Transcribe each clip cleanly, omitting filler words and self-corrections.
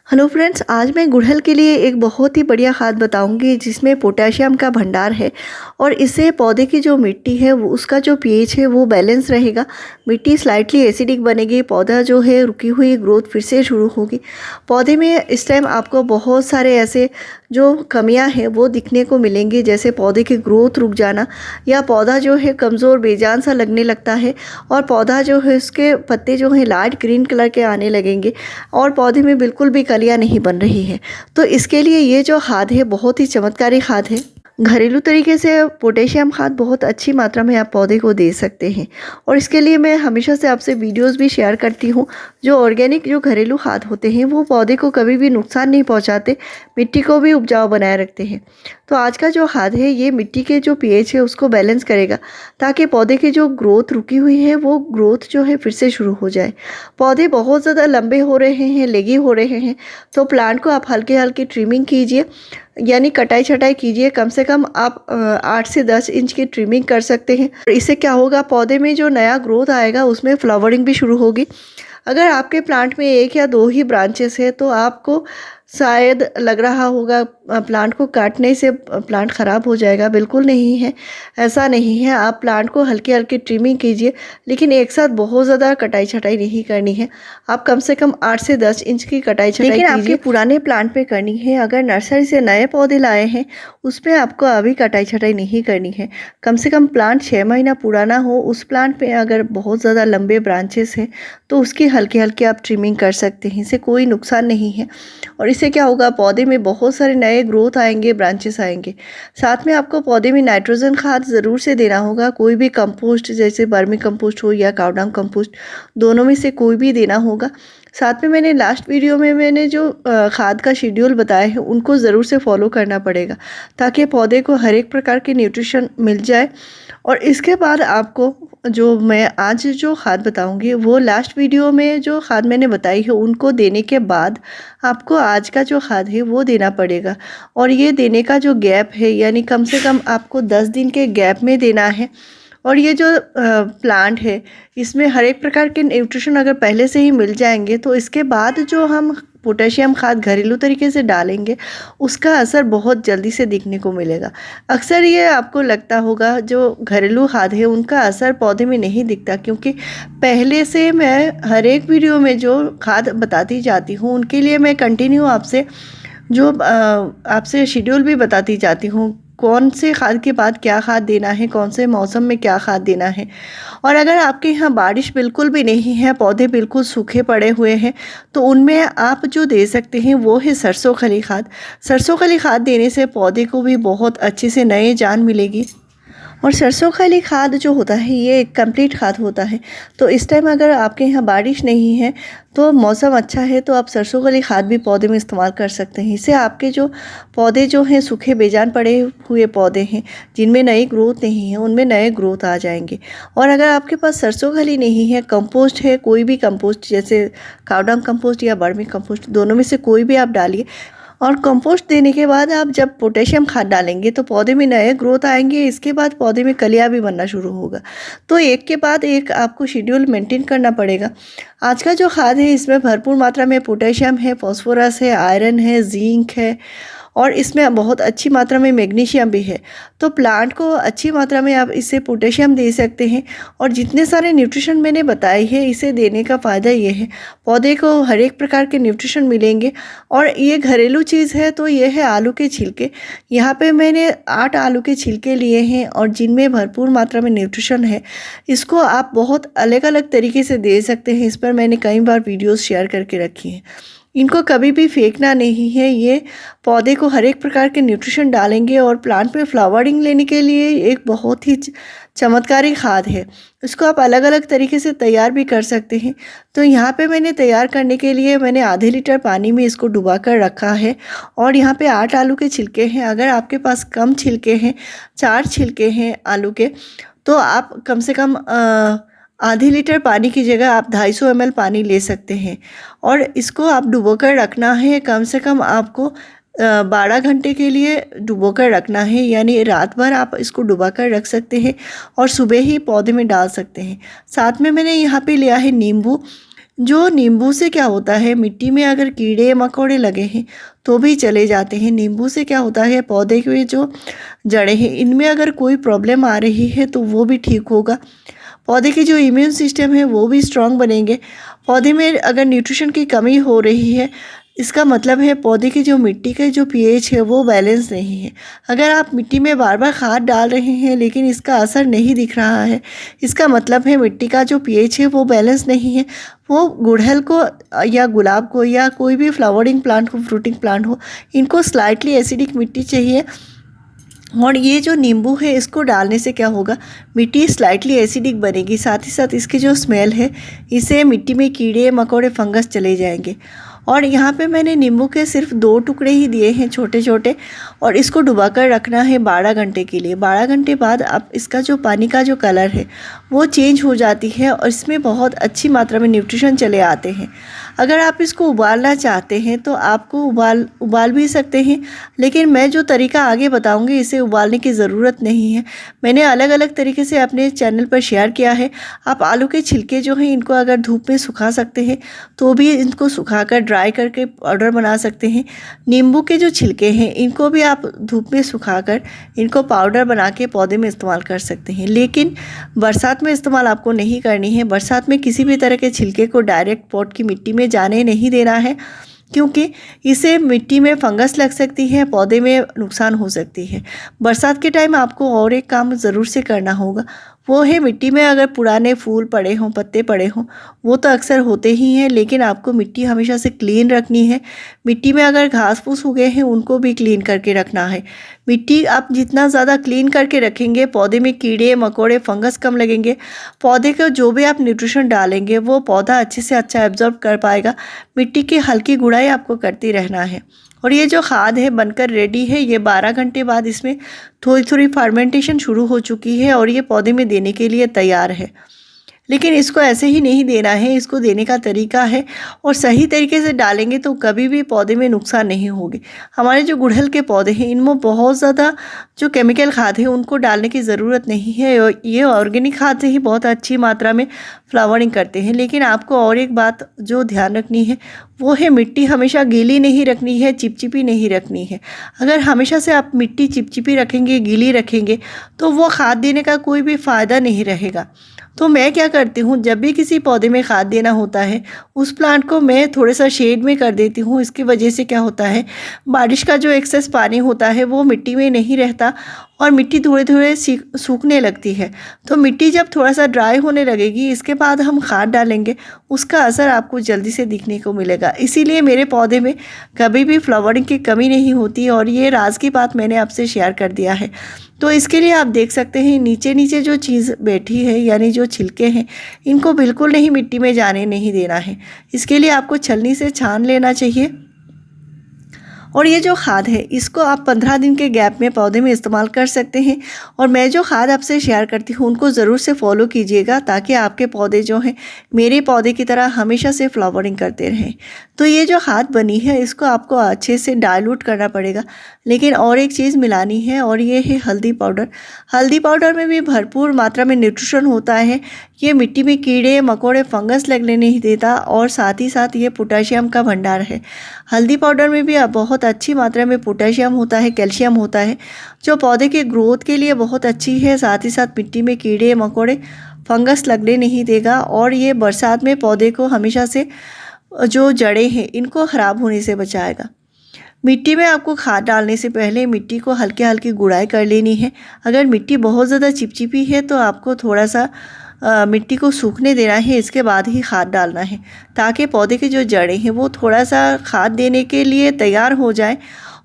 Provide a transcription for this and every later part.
Hello friends, आज मैं गुड़हल के लिए एक बहुत ही बढ़िया खाद बताऊंगी जिसमें पोटेशियम का भंडार है और इससे पौधे की जो मिट्टी है वो उसका जो पीएच है वो बैलेंस रहेगा। मिट्टी स्लाइटली एसिडिक बनेगी, पौधा जो है रुकी हुई ग्रोथ फिर से शुरू होगी। पौधे में इस टाइम आपको बहुत सारे ऐसे जो कमियां हैं वो दिखने को मिलेंगी, जैसे पौधे की ग्रोथ रुक जाना या पौधा जो है कमज़ोर बेजान सा लगने लगता है और पौधा जो है उसके पत्ते जो है लाइट ग्रीन कलर के आने लगेंगे और पौधे में बिल्कुल भी कलियां नहीं बन रही हैं। तो इसके लिए ये जो खाद है बहुत ही चमत्कारी खाद है। घरेलू तरीके से पोटेशियम खाद बहुत अच्छी मात्रा में आप पौधे को दे सकते हैं और इसके लिए मैं हमेशा से आपसे वीडियोस भी शेयर करती हूं। जो ऑर्गेनिक जो घरेलू खाद होते हैं वो पौधे को कभी भी नुकसान नहीं पहुंचाते, मिट्टी को भी उपजाऊ बनाए रखते हैं। तो आज का जो खाद है ये मिट्टी के जो पीएच है उसको बैलेंस करेगा ताकि पौधे की जो ग्रोथ रुकी हुई है वो ग्रोथ जो है फिर से शुरू हो जाए। पौधे बहुत ज़्यादा लंबे हो रहे हैं, लेगी हो रहे हैं, तो प्लांट को आप हल्के हल्के ट्रिमिंग कीजिए, यानी कटाई छटाई कीजिए। कम से कम आप 8 से 10 इंच की ट्रिमिंग कर सकते हैं। इससे क्या होगा, पौधे में जो नया ग्रोथ आएगा उसमें फ्लावरिंग भी शुरू होगी। अगर आपके प्लांट में 1 या 2 ही ब्रांचेस है तो आपको शायद लग रहा होगा प्लांट को काटने से प्लांट ख़राब हो जाएगा। बिल्कुल नहीं है, ऐसा नहीं है। आप प्लांट को हल्की हल्की ट्रिमिंग कीजिए, लेकिन एक साथ बहुत ज़्यादा कटाई छटाई नहीं करनी है। आप कम से कम 8 से 10 इंच की कटाई छटाई कीजिए। आपके पुराने प्लांट पे करनी है। अगर नर्सरी से नए पौधे लाए हैं उसमें आपको अभी कटाई छटाई नहीं करनी है। कम से कम प्लांट 6 महीना पुराना हो, उस प्लांट पे अगर बहुत ज़्यादा लंबे ब्रांचेस हैं तो उसकी हल्की हल्की आप ट्रिमिंग कर सकते हैं। इससे कोई नुकसान नहीं है और इससे क्या होगा, पौधे में बहुत सारे नए ग्रोथ आएंगे, ब्रांचेस आएंगे। साथ में आपको पौधे में नाइट्रोजन खाद ज़रूर से देना होगा। कोई भी कंपोस्ट जैसे वर्मी कंपोस्ट हो या कावडांग कंपोस्ट, दोनों में से कोई भी देना होगा। साथ में मैंने लास्ट वीडियो में मैंने जो खाद का शेड्यूल बताया है उनको ज़रूर से फॉलो करना पड़ेगा ताकि पौधे को हर एक प्रकार के न्यूट्रिशन मिल जाए। और इसके बाद आपको जो मैं आज जो खाद बताऊंगी वो लास्ट वीडियो में जो खाद मैंने बताई है उनको देने के बाद आपको आज का जो खाद है वो देना पड़ेगा। और ये देने का जो गैप है, यानी कम से कम आपको 10 दिन के गैप में देना है। और ये जो प्लांट है इसमें हर एक प्रकार के न्यूट्रिशन अगर पहले से ही मिल जाएंगे तो इसके बाद जो हम पोटेशियम खाद घरेलू तरीके से डालेंगे उसका असर बहुत जल्दी से दिखने को मिलेगा। अक्सर ये आपको लगता होगा जो घरेलू खाद है उनका असर पौधे में नहीं दिखता, क्योंकि पहले से मैं हर एक वीडियो में जो खाद बताती जाती हूँ उनके लिए मैं कंटिन्यू आपसे शेड्यूल भी बताती जाती हूँ, कौन से खाद के बाद क्या खाद देना है, कौन से मौसम में क्या खाद देना है। और अगर आपके यहाँ बारिश बिल्कुल भी नहीं है, पौधे बिल्कुल सूखे पड़े हुए हैं, तो उनमें आप जो दे सकते हैं वो है सरसों खली खाद। सरसों खली खाद देने से पौधे को भी बहुत अच्छे से नए जान मिलेगी। और सरसों खली खाद जो होता है ये एक कंप्लीट खाद होता है। तो इस टाइम अगर आपके यहाँ बारिश नहीं है तो मौसम अच्छा है तो आप सरसों खली खाद भी पौधे में इस्तेमाल कर सकते हैं। इससे आपके जो पौधे जो हैं सूखे बेजान पड़े हुए पौधे हैं जिनमें नई ग्रोथ नहीं है उनमें नए ग्रोथ आ जाएंगे। और अगर आपके पास सरसों खली नहीं है, कंपोस्ट है, कोई भी कंपोस्ट जैसे कावडांग कंपोस्ट या वर्मी कंपोस्ट, दोनों में से कोई भी आप डालिए। और कंपोस्ट देने के बाद आप जब पोटेशियम खाद डालेंगे तो पौधे में नए ग्रोथ आएंगे। इसके बाद पौधे में कलियां भी बनना शुरू होगा। तो एक के बाद एक आपको शेड्यूल मेंटेन करना पड़ेगा। आज का जो खाद है इसमें भरपूर मात्रा में पोटेशियम है, फास्फोरस है, आयरन है, जिंक है और इसमें बहुत अच्छी मात्रा में मैग्नीशियम भी है। तो प्लांट को अच्छी मात्रा में आप इससे पोटेशियम दे सकते हैं। और जितने सारे न्यूट्रिशन मैंने बताए हैं इसे देने का फ़ायदा ये है, पौधे को हर एक प्रकार के न्यूट्रिशन मिलेंगे। और ये घरेलू चीज़ है तो ये है आलू के छिलके। यहाँ पे मैंने 8 आलू के छिलके लिए हैं और जिनमें भरपूर मात्रा में न्यूट्रिशन है। इसको आप बहुत अलग अलग तरीके से दे सकते हैं। इस पर मैंने कई बार वीडियोज़ शेयर करके रखी हैं। इनको कभी भी फेंकना नहीं है। ये पौधे को हर एक प्रकार के न्यूट्रिशन डालेंगे और प्लांट में फ्लावरिंग लेने के लिए एक बहुत ही चमत्कारी खाद है। इसको आप अलग अलग तरीके से तैयार भी कर सकते हैं। तो यहाँ पे मैंने तैयार करने के लिए मैंने आधे लीटर पानी में इसको डुबा कर रखा है। और यहाँ पे 8 आलू के छिलके हैं। अगर आपके पास कम छिलके हैं, 4 छिलके हैं आलू के, तो आप कम से कम आधी लीटर पानी की जगह आप 250 ml पानी ले सकते हैं। और इसको आप डुबो कर रखना है। कम से कम आपको 12 घंटे के लिए डुबो कर रखना है, यानी रात भर आप इसको डुबा कर रख सकते हैं और सुबह ही पौधे में डाल सकते हैं। साथ में मैंने यहाँ पे लिया है नींबू। जो नींबू से क्या होता है, मिट्टी में अगर कीड़े मकोड़े लगे हैं तो भी चले जाते हैं। नींबू से क्या होता है, पौधे के जो जड़ें हैं इनमें अगर कोई प्रॉब्लम आ रही है तो वो भी ठीक होगा। पौधे की जो इम्यून सिस्टम है वो भी स्ट्रांग बनेंगे। पौधे में अगर न्यूट्रिशन की कमी हो रही है, इसका मतलब है पौधे की जो मिट्टी का जो पीएच है वो बैलेंस नहीं है। अगर आप मिट्टी में बार बार खाद डाल रहे हैं लेकिन इसका असर नहीं दिख रहा है, इसका मतलब है मिट्टी का जो पीएच है वो बैलेंस नहीं है। वो गुड़हल को या गुलाब को या कोई भी फ्लावरिंग प्लांट हो, फ्रूटिंग प्लांट हो, इनको स्लाइटली एसिडिक मिट्टी चाहिए। और ये जो नींबू है इसको डालने से क्या होगा, मिट्टी स्लाइटली एसिडिक बनेगी, साथ ही साथ इसकी जो स्मेल है इससे मिट्टी में कीड़े मकोड़े फंगस चले जाएंगे। और यहाँ पे मैंने नींबू के सिर्फ 2 टुकड़े ही दिए हैं छोटे छोटे, और इसको डुबा कर रखना है 12 घंटे के लिए। 12 घंटे बाद आप इसका जो पानी का जो कलर है वो चेंज हो जाती है और इसमें बहुत अच्छी मात्रा में न्यूट्रिशन चले आते हैं। अगर आप इसको उबालना चाहते हैं तो आपको उबाल भी सकते हैं, लेकिन मैं जो तरीका आगे बताऊंगी इसे उबालने की ज़रूरत नहीं है। मैंने अलग अलग तरीके से अपने चैनल पर शेयर किया है। आप आलू के छिलके जो हैं इनको अगर धूप में सुखा सकते हैं तो भी इनको सुखाकर ड्राई करके पाउडर बना सकते हैं। नींबू के जो छिलके हैं इनको भी आप धूप में सुखाकर इनको पाउडर बना के पौधे में इस्तेमाल कर सकते हैं, लेकिन बरसात में इस्तेमाल आपको नहीं करनी है। बरसात में किसी भी तरह के छिलके को डायरेक्ट पॉट की मिट्टी में जाने नहीं देना है, क्योंकि इससे मिट्टी में फंगस लग सकती है, पौधे में नुकसान हो सकती है। बरसात के टाइम आपको और एक काम ज़रूर से करना होगा, वो है मिट्टी में अगर पुराने फूल पड़े हों, पत्ते पड़े हों, वो तो अक्सर होते ही हैं, लेकिन आपको मिट्टी हमेशा से क्लीन रखनी है। मिट्टी में अगर घास फूस उगे हैं उनको भी क्लीन करके रखना है। मिट्टी आप जितना ज़्यादा क्लीन करके रखेंगे, पौधे में कीड़े मकोड़े फंगस कम लगेंगे। पौधे का जो भी आप न्यूट्रिशन डालेंगे वो पौधा अच्छे से अच्छा एब्जॉर्ब कर पाएगा। मिट्टी की हल्की गुड़ाई आपको करती रहना है। और ये जो खाद है बनकर रेडी है। ये 12 घंटे बाद इसमें थोड़ी थोड़ी फर्मेंटेशन शुरू हो चुकी है और ये पौधे में देने के लिए तैयार है। लेकिन इसको ऐसे ही नहीं देना है, इसको देने का तरीका है, और सही तरीके से डालेंगे तो कभी भी पौधे में नुकसान नहीं होगी। हमारे जो गुड़हल के पौधे हैं इनमें बहुत ज़्यादा जो केमिकल खाद है उनको डालने की ज़रूरत नहीं है। ये ऑर्गेनिक खाद से ही बहुत अच्छी मात्रा में फ्लावरिंग करते हैं। लेकिन आपको और एक बात जो ध्यान रखनी है वो है मिट्टी हमेशा गीली नहीं रखनी है, चिपचिपी नहीं रखनी है। अगर हमेशा से आप मिट्टी चिपचिपी रखेंगे, गीली रखेंगे, तो वो खाद देने का कोई भी फ़ायदा नहीं रहेगा। तो मैं क्या करती हूँ, जब भी किसी पौधे में खाद देना होता है उस प्लांट को मैं थोड़ा सा शेड में कर देती हूँ। इसकी वजह से क्या होता है, बारिश का जो एक्सेस पानी होता है वो मिट्टी में नहीं रहता और मिट्टी थोड़े थोड़े सूखने लगती है। तो मिट्टी जब थोड़ा सा ड्राई होने लगेगी, इसके बाद हम खाद डालेंगे, उसका असर आपको जल्दी से दिखने को मिलेगा। इसीलिए मेरे पौधे में कभी भी फ्लावरिंग की कमी नहीं होती, और ये राज की बात मैंने आपसे शेयर कर दिया है। तो इसके लिए आप देख सकते हैं नीचे नीचे जो चीज़ बैठी है, यानी जो छिलके हैं, इनको बिल्कुल नहीं मिट्टी में जाने नहीं देना है। इसके लिए आपको छलनी से छान लेना चाहिए। और ये जो खाद है इसको आप 15 दिन के गैप में पौधे में इस्तेमाल कर सकते हैं। और मैं जो खाद आपसे शेयर करती हूँ उनको ज़रूर से फॉलो कीजिएगा, ताकि आपके पौधे जो हैं मेरे पौधे की तरह हमेशा से फ्लावरिंग करते रहें। तो ये जो खाद बनी है इसको आपको अच्छे से डाइल्यूट करना पड़ेगा। लेकिन और एक चीज़ मिलानी है, और ये है हल्दी पाउडर। हल्दी पाउडर में भी भरपूर मात्रा में न्यूट्रिशन होता है। ये मिट्टी में कीड़े मकोड़े फंगस लगने नहीं देता, और साथ ही साथ ये पोटेशियम का भंडार है। हल्दी पाउडर में भी बहुत अच्छी मात्रा में पोटेशियम होता है, कैल्शियम होता है, जो पौधे के ग्रोथ के लिए बहुत अच्छी है। साथ ही साथ मिट्टी में कीड़े मकोड़े फंगस लगने नहीं देगा, और ये बरसात में पौधे को हमेशा से जो जड़ें हैं इनको ख़राब होने से बचाएगा। मिट्टी में आपको खाद डालने से पहले मिट्टी को हल्की हल्की गुड़ाई कर लेनी है। अगर मिट्टी बहुत ज़्यादा चिपचिपी है तो आपको थोड़ा सा मिट्टी को सूखने देना है, इसके बाद ही खाद डालना है, ताकि पौधे की जो जड़ें हैं वो थोड़ा सा खाद देने के लिए तैयार हो जाए।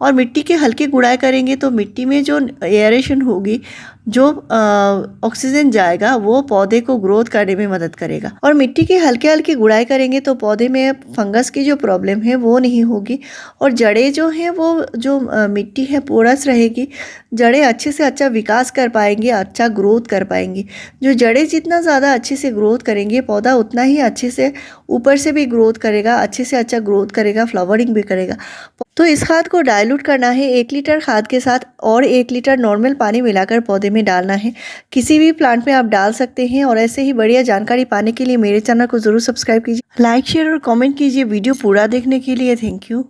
और मिट्टी की हल्की गुड़ाई करेंगे तो मिट्टी में जो एयरेशन होगी, जो ऑक्सीजन जाएगा, वो पौधे को ग्रोथ करने में मदद करेगा। और मिट्टी की हल्की हल्की गुड़ाई करेंगे तो पौधे में फंगस की जो प्रॉब्लम है वो नहीं होगी, और जड़ें जो हैं वो जो मिट्टी है पोरस रहेगी, जड़ें अच्छे से अच्छा विकास कर पाएंगी, अच्छा ग्रोथ कर पाएंगी। जो जड़ें जितना ज़्यादा अच्छे से ग्रोथ करेंगे, पौधा उतना ही अच्छे से ऊपर से भी ग्रोथ करेगा, अच्छे से अच्छा ग्रोथ करेगा, फ्लावरिंग भी करेगा। तो इस खाद को डाइल्यूट करना है 1 लीटर खाद के साथ और 1 लीटर नॉर्मल पानी मिलाकर पौधे में में डालना है। किसी भी प्लांट में आप डाल सकते हैं और ऐसे ही बढ़िया जानकारी पाने के लिए मेरे चैनल को ज़रूर सब्सक्राइब कीजिए, लाइक शेयर और कमेंट कीजिए। वीडियो पूरा देखने के लिए थैंक यू।